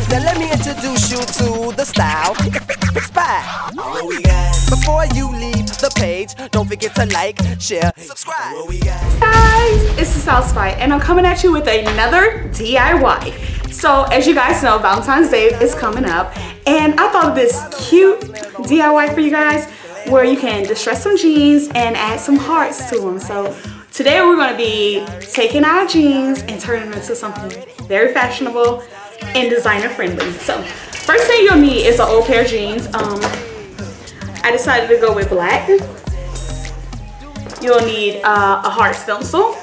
Now let me introduce you to the style spy. Before you leave the page, don't forget to like, share, subscribe. Guys, it's the Style Spy, and I'm coming at you with another DIY. So as you guys know, Valentine's Day is coming up, and I thought of this cute DIY for you guys where you can distress some jeans and add some hearts to them. So today we're going to be taking our jeans and turning them into something very fashionable and designer friendly. So first thing you'll need is an old pair of jeans. I decided to go with black. You'll need a heart stencil,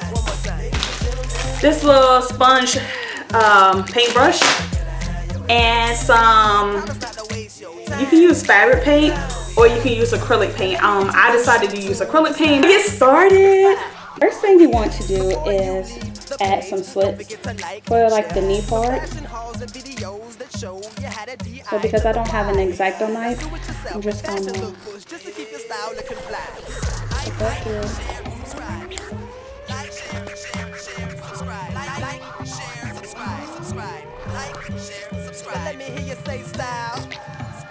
this little sponge paintbrush, and some, you can use fabric paint or you can use acrylic paint. I decided to use acrylic paint. To get started, first thing you want to do is add some slits for like the knee part. So because I don't have an X-Acto knife, I'm just gonna put that through.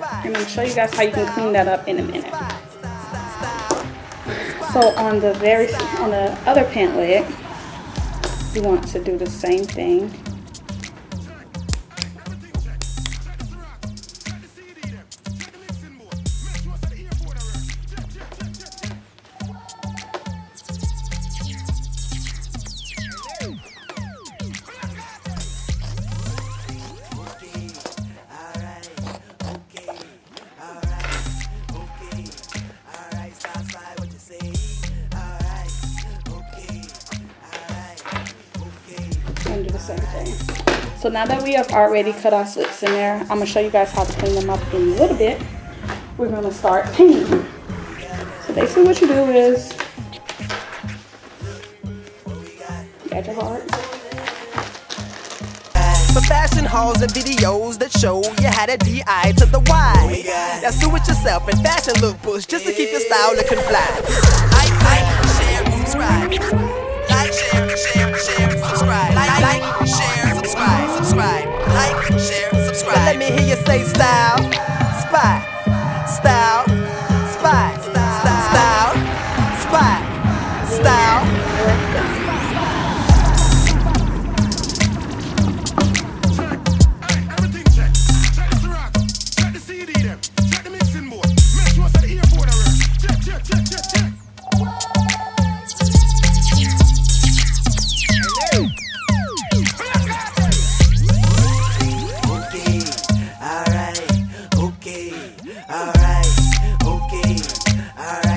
I'm gonna show you guys how you can clean that up in a minute. So on the other pant leg, you want to do the same thing. And do the same thing. So now that we have already cut our slits in there, I'm going to show you guys how to clean them up in a little bit. We're going to start painting. So basically what you do is you add your heart. For fashion hauls and videos that show you had a D.I. to the Y. That's do it yourself and fashion look push just to keep your style looking fly. Like, share, subscribe. Like, share, subscribe. Like, share, subscribe. Like, share, subscribe. Now let me hear you say style, spy, style, spy, style, spy, style.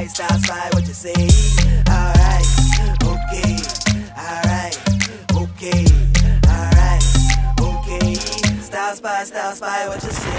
Style spy, what you say? Alright, okay. Alright, okay. Alright, okay. Style spy, what you say?